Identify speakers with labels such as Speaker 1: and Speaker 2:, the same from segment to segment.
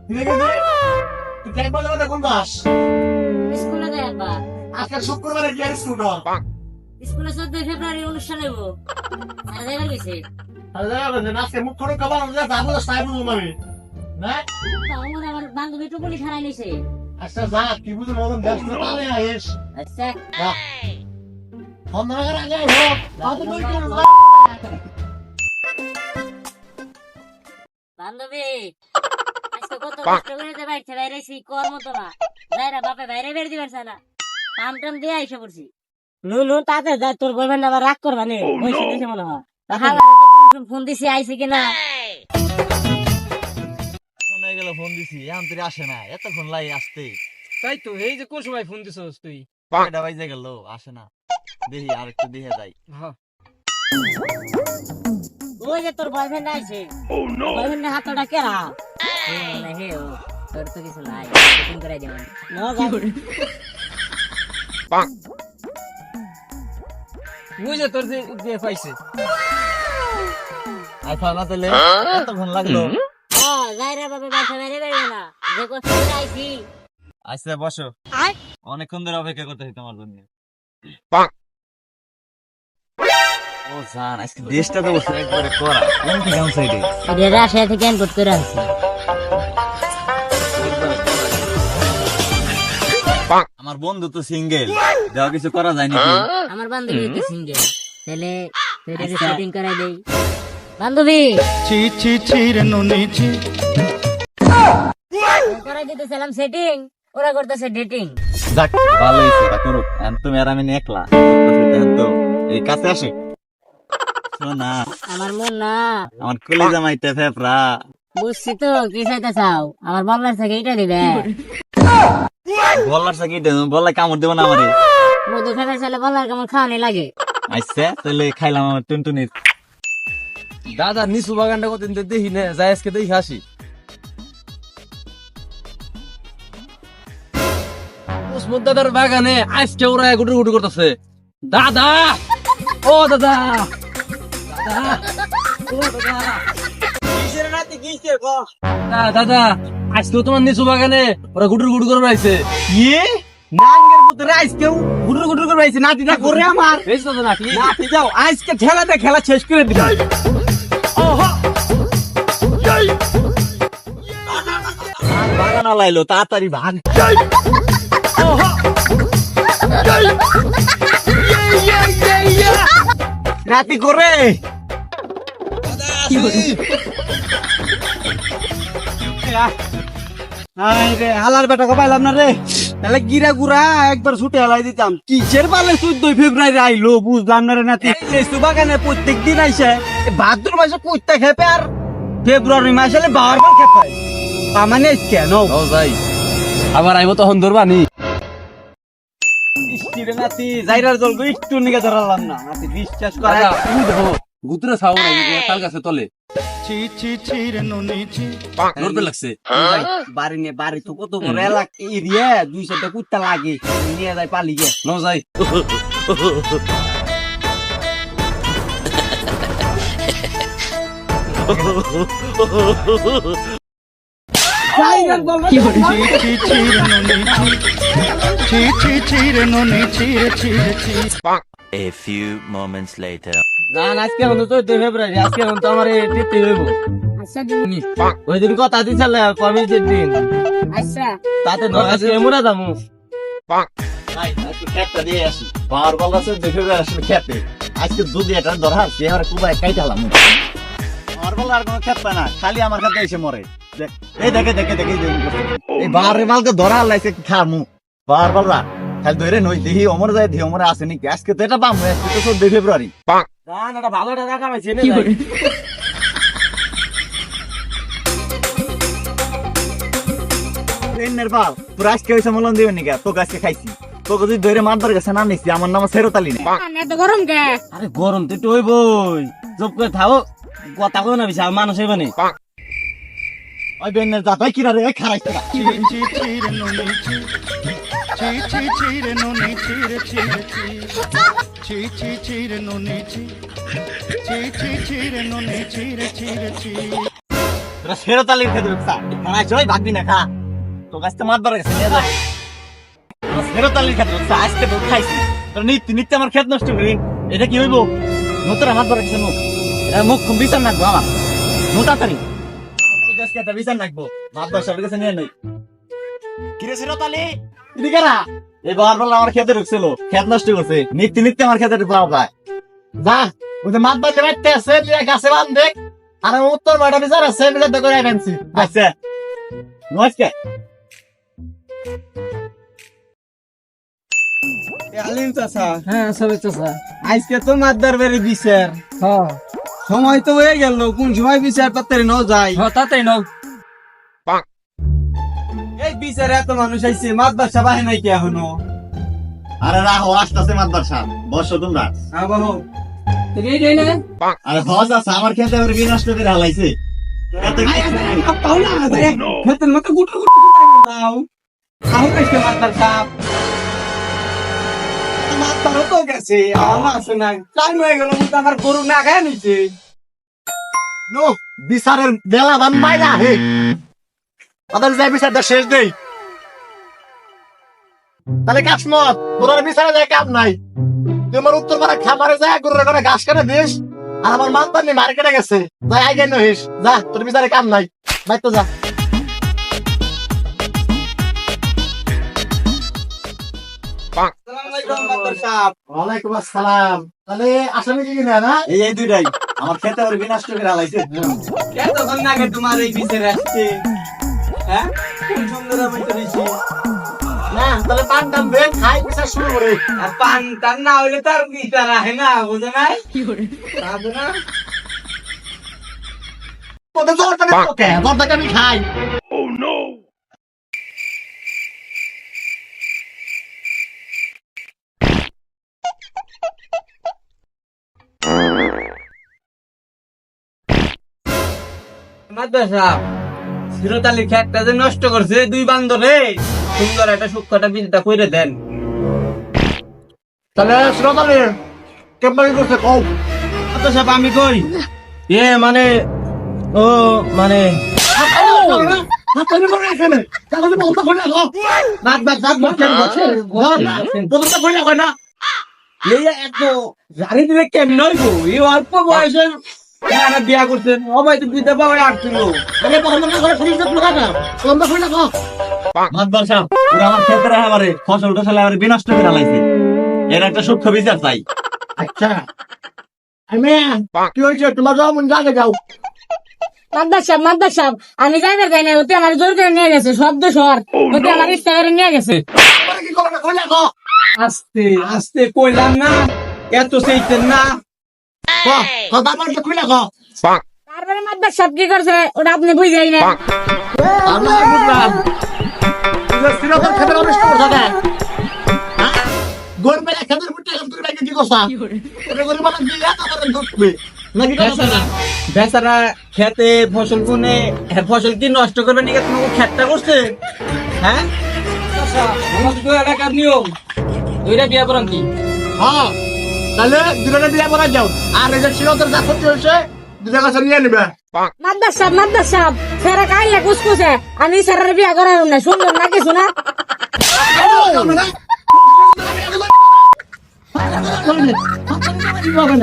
Speaker 1: স্কুলে যাই আব্বা।
Speaker 2: আজকে শুক্রবারে কি স্কুল
Speaker 1: স্কুলে 14 ফেব্রুয়ারি অনুষ্ঠান হইব। আর যাইবার গেছে।
Speaker 2: আজকে মুখ করে কবার যাবো সাহেব আমি না
Speaker 1: আমার আমার বান্ধবী টুকুলি খারাই নিছে।
Speaker 2: আচ্ছা যা কি বুঝে মদন ব্যস্ত পালে আইস
Speaker 1: আচ্ছা
Speaker 2: আমার আগে হোক তাতে বই করে
Speaker 1: বান্ধবী আজকে কত কষ্ট করে যে বাইরে বাইরেছি কর মতো না যাইরা বাপে বাইরে বের দিবার চায় না কাম টাম দিয়ে আইসা পড়ছি নুনু তাতে যা তোর বয়ফ্রেন্ড আবার রাগ করবা নে বসে দিছে মনে হয় ফোন দিছি আইছে কিনা
Speaker 3: ফোন হয়ে গেল ফোন দিছি এখন তুই আসে না এত ফোন লাগে আসতে
Speaker 4: তাই তো এই যে কোন সময় ফোন দিছস তুই
Speaker 3: এটা বাইজে গেল আসে না দেখি আর একটু দেখে যাই
Speaker 4: হ্যাঁ
Speaker 1: ওই যে তোর বয়ফ্রেন্ড আইছে বয়ফ্রেন্ডের হাতটা কেরা না হে ও তোর তো কিছু নাই ফোন করে দেব না
Speaker 4: ওই যে তোর যে পাইছে
Speaker 3: আইফা না তাহলে এত ফোন লাগলো
Speaker 1: হ্যাঁ যাইরা বাপে বাসা বাইরে বেরবে না যে কষ্ট করে আইছি
Speaker 3: আচ্ছা বসো
Speaker 1: আয়
Speaker 3: অনেকক্ষণ ধরে অপেক্ষা করতেছি তোমার জন্য ও জান আজকে দেশটা তো বসে একবারে করা কোন থেকে কোন সাইডে
Speaker 1: এটা রাশিয়া থেকে ইনপুট করে আনছি
Speaker 3: আমার বন্ধু তো সিঙ্গেল দেওয়া কিছু করা যায় নাকি
Speaker 1: আমার বান্ধবী তো সিঙ্গেল তাহলে সেটা সেটিং করাই দেই বান্ধবী
Speaker 5: ছি ছি ছি রে নুনি ছি
Speaker 1: করাই দিতেছিলাম সেটিং ওরা করতেছে ডেটিং
Speaker 3: যাক ভালো হইছে ওরা করুক এখন তুমি আর আমি একলা এখন তো এই কাছে আসে শোনা
Speaker 1: আমার মন না
Speaker 3: আমার কলেজা মাইতে ফেফরা
Speaker 1: বুঝছি তো কি চাইতে চাও আমার বলার থেকে এটা দিবে
Speaker 3: বলার সাকি বললে কামড় দেবো না আমারে
Speaker 1: মধু ফেলে চাইলে বলার কেমন খাওয়ানি লাগে
Speaker 3: আইসে তাহলে খাইলাম আমার টুনটুনির
Speaker 4: দাদা নিচু বাগানটা কতদিন তো দেখি না যাই আজকে দেখি আসি ওসমত দাদার বাগানে আজকে ওরা গুটু গুটু করতেছে দাদা ও দাদা দাদা ও দাদা দাদা আজকেও তোমার নিচু বাগানে ওরা গুটুর গুটু করে বেড়াইছে
Speaker 3: ইয়ে নাঙ্গের পুত্র আজকে গুটুর গুটুর করে আইছে নাতিটা করে আমার
Speaker 4: বেশ তো নাকি
Speaker 3: নাতি যাও আজকে খেলাতে খেলা শেষ করে দিবা বাগান লাইলো তাড়াতাড়ি ভাগ নাতি করে
Speaker 5: হালার বেটাকে পাইলাম না রে তাহলে গিরা গুড়া একবার ছুটে হালাই দিতাম কিসের পালে 14 ফেব্রুয়ারি আইলো বুঝলাম না রে নাতি বাগানে প্রত্যেক দিন আইসে ভাদ্র মাসে কুত্তা খেপে আর ফেব্রুয়ারি মাসে বারবার খেপে মানে কেন
Speaker 4: ও যাই আবার আইবো তখন ধরবানি
Speaker 5: রে নাতি যাইরার জল একটু নিকে ধরালাম না নাতি বিশ্বাস করে
Speaker 4: দাদা তুমি দেখো গুতরে ছাও নাই তাল গাছে তলে
Speaker 5: ছি ছি ছি রে নুনি ছি
Speaker 4: লড়তে লাগছে
Speaker 5: বাড়ি নে বাড়ি তো কত বড় এলাকা এরিয়া 200টা কুত্তা লাগে নিয়ে যায় পালি গে
Speaker 4: ন যাই
Speaker 5: ছি ছি ছি রে নুনি ছি ছি রে ছি
Speaker 6: A few moments later.
Speaker 4: জান আজকে হলো তো ফেব্রুয়ারি আজকে হলো তো আমার দিতে হইব
Speaker 1: আচ্ছা দিন
Speaker 4: ওই দিন কথা দিছালে কমিটির দিন
Speaker 1: আচ্ছা
Speaker 4: তাতে আজকে এমরা দামু
Speaker 3: ভাই একটু খেতটা দিয়ে আসি বারবার আছে দেখে আসলে খেতে আজকে দুধ এটা ধরা চেহারা কুবায় কাইটালাম বারবার আর কোনো খেত পায় না খালি আমার কাছে এসে মরে এই দেখে দেখে দেখে এই বারে মালকে ধরা লাইছে খামু বারবার খালি ধরে নই দেখি অমর যায় দেখি অমরে আসে নাকি আজকে তো এটা বাম আজকে তো 14 ফেব্রুয়ারি
Speaker 4: জান এটা ভালো টাকা কামাইছে না
Speaker 3: ট্রেনের বাল তোর আজকে হয়েছে মলন দিবেন নাকি তোকে আজকে খাইছি তোকে যদি ধরে মারবার গেছে না নিচ্ছি আমার নাম সেরতালি না
Speaker 1: এত গরম কে
Speaker 4: আরে গরম তো একটু হইবই চুপ করে থাও কথা কই না বেশি মানুষ হইবে না
Speaker 3: ওই বেনের যা তাই কিরা রে খারাইছ না
Speaker 5: ছি ছি ছি রে নুনি ছি ছি ছি ছি রে নুনি ছি রে ছি ছি ছি ছি রে নুনি ছি ছি ছি ছি রে নুনি ছি রে ছি
Speaker 3: তোরা সেরতালির খেতে ঢুকছা খানা চই ভাগবি না খা তো গাছতে মাত বার গেছে নিয়ে যা তোরা সেরতালির খেতে ঢুকছা আজকে তো খাইছি তোর নিত্য নিত্য আমার খেত নষ্ট করি এটা কি হইব নতুন মাত বার গেছে মুখ এটা মুখ বিচার নাকবো আমার মোটাতারি গাছকে একটা বিচার নাকবো মাত বার সবার কাছে নিয়ে নই কিরে সেরতালি এদিকে না এই বারবার আমার খেতে ঢুকছিল খেত নষ্ট করছে নিত্য নিত্য আমার খেতে ঢুকলাম যায় যা ওই যে মাত বাঁধতে বাইতে আছে গাছে বান দেখ আর উত্তর বাড়া বিচার আছে বিচার তো করে আনছি আচ্ছা নমস্কার
Speaker 5: আলিম চাচা
Speaker 4: হ্যাঁ সবে চাচা
Speaker 5: আজকে তো মাদ্দার বেড়ে বিচার
Speaker 4: হ্যাঁ
Speaker 5: সময় তো হয়ে গেল কোন সময় বিচার তাড়াতাড়ি ন যায়
Speaker 4: হ্যাঁ তাতেই নাও
Speaker 5: এই বিচারে এত মানুষ আইছে মাদ্দার সবাই নাই কি এখনো
Speaker 3: আরে রাহো আসতেছে মাতবার সাহেব বসো তোমরা
Speaker 5: বাবু
Speaker 4: রেডি না
Speaker 3: আরে হস আছে আমার খেতে ওর বিনষ্ট করে হালাইছে
Speaker 5: খেতের মতো গুটো গুটো দাও আহ কাছে মাদ্দার সাহেব মাদ্দারও তো গেছে আমার আছে না টাইম হয়ে গেল কিন্তু আমার গরু না খায় নিছে
Speaker 2: নো বিচারের বেলা বান মাইরা হে তাদের যে বিচারটা শেষ নেই তাহলে কাশমত তোর বিচারে যায় কাম নাই তোমার উত্তর পাড়া খামারে যায় গরুর করে ঘাস কাটে দিস আর আমার মান পানি মার্কেটে গেছে যাই আগে নহিস যা তোর বিচারে কাম নাই ভাই তো যা
Speaker 5: আসসালামু আলাইকুম মাদ্দার সাহেব
Speaker 2: ওয়ালাইকুম আসসালাম তাহলে আসামি কি না না
Speaker 3: এই দুইটাই আমার খেতে ওর বিনষ্ট করে হালাইছে
Speaker 5: কতক্ষণ আগে তোমার এই বিচারে আসছে হ্যাঁ কোন সুন্দর আমি তো নিছি
Speaker 2: না তাহলে পান টান দে খাই বিচার শুরু করে
Speaker 5: আর পান টান না হইলে তার বিচার আহে না বুঝে নাই বুঝে না
Speaker 2: তোদের জোরটা নেই তোকে জোরটাকে আমি খাই
Speaker 5: মাদ্দার সাহেব সিরতালি খেতটা যে নষ্ট করছে দুই বান্দরে সুন্দর একটা সূক্ষ্মটা বিলটা কইরে দেন
Speaker 2: তাহলে শ্রোতালে কেমন করছে কও
Speaker 5: মাদ্দার সাহেব আমি কই এ মানে ও মানে এই এত জানি দিলে কেমন হইব এই অল্প বয়সের না বিয়া করছেন সবাই তো বিদা পাওয়া আসছিল
Speaker 3: মাতবার সাহেব ওরা আমার খেতে আমারে ফসল টসল আমার বিনষ্ট করে হালাইছে এর একটা সূক্ষ্ম বিচার চাই
Speaker 2: আচ্ছা আমি কি হয়েছে তোমার যাও মন জাগে যাও
Speaker 1: মাদ্দার সাহেব আমি যাইবার যাই না ওতে আমার জোর করে নিয়ে গেছে শব্দ স্বর ওতে আমার ইচ্ছা করে নিয়ে গেছে
Speaker 2: কি করবে কইলা গো
Speaker 5: আস্তে আস্তে কইলাম না এত সেইতেন না
Speaker 2: কথা বলতে কইলা গো
Speaker 1: তারপরে মাদ্দার সাহেব কি করছে ওটা আপনি বুঝাই না
Speaker 2: আমরা বুঝলাম সিরাতের খেতে অনিষ্ট করছ না গরমে খেতের মুটে কাম করে কি করছা ওরে গরিব মানুষ দিয়া তারপরে ঢুকবে নাকি
Speaker 5: বেচারা বেচারা খেতে ফসল কোনে ফসল কি নষ্ট করবে নাকি তোমাকে খেতটা করছে হ্যাঁ নিয়ম দুইটা বিয়া করান কি
Speaker 2: হ্যাঁ তাহলে দুজনে বিয়ে করা যাও আর এই যে সিরাতের যা ক্ষতি হয়েছে দুজনে কাছে নিয়ে নিবে
Speaker 1: মাদ্দার সাহেব সেরা কাইলে কুসকুসে আমি সেরার বিয়া করার না সুন্দর না কিছু না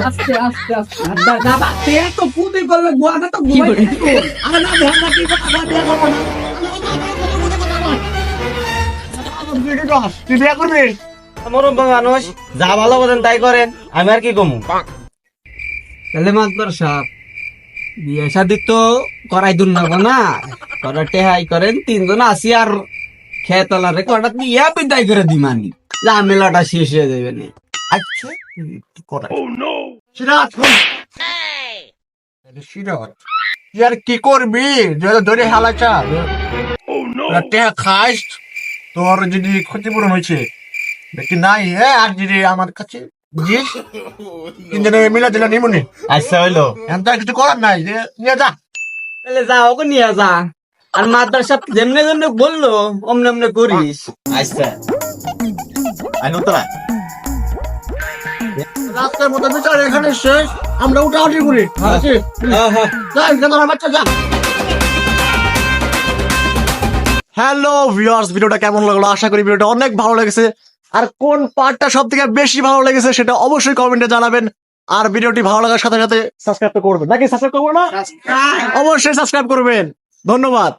Speaker 5: আস্তে আস্তে আস্তে দাদা তো পুঁতে করলে গোয়াটা তো
Speaker 2: তুই বিয়ে করবি
Speaker 5: মানুষ যা ভালো করেন তাই করেন আমি আর কি কমু তাহলে মাতবার সাহেব বিয়ে শাদি তো করাই দূর না করা টেহাই করেন তিনজন আসি আর খেতলারে কটা দিয়া বিদায় করে দিমানি ঝামেলাটা শেষ হয়ে যাবে না
Speaker 2: আচ্ছা করে সিরাত সিরাত ইয়ার কি করবি যদি ধরে হালাচা টেহা খাইস তোর যদি ক্ষতিপূরণ হয়েছে দেখি নাই হ্যাঁ আর যদি আমার কাছে বুঝিস তিনজনে মিলা দিলা নিমুনি
Speaker 3: আচ্ছা হইলো
Speaker 2: এমন কিছু করার নাই যে নিয়ে যা
Speaker 5: তাহলে যা ওকে নিয়ে যা আর মাদ্রাস সাহেব যেমনে যেমনে বললো অমনে অমনে করিস
Speaker 3: আচ্ছা আইন উত্তরা
Speaker 2: রাস্তার মতো বিচার এখানে শেষ আমরা উঠাউটি করি
Speaker 5: হ্যাঁ হ্যাঁ
Speaker 2: যা বাচ্চা যা হ্যালো ভিউয়ার্স, ভিডিওটা কেমন লাগলো? আশা করি ভিডিওটা অনেক ভালো লেগেছে। আর কোন পার্টটা সব থেকে বেশি ভালো লেগেছে সেটা অবশ্যই কমেন্টে জানাবেন। আর ভিডিওটি ভালো লাগার সাথে সাথে সাবস্ক্রাইব করবেন, নাকি সাবস্ক্রাইব করবো না? অবশ্যই সাবস্ক্রাইব করবেন। ধন্যবাদ।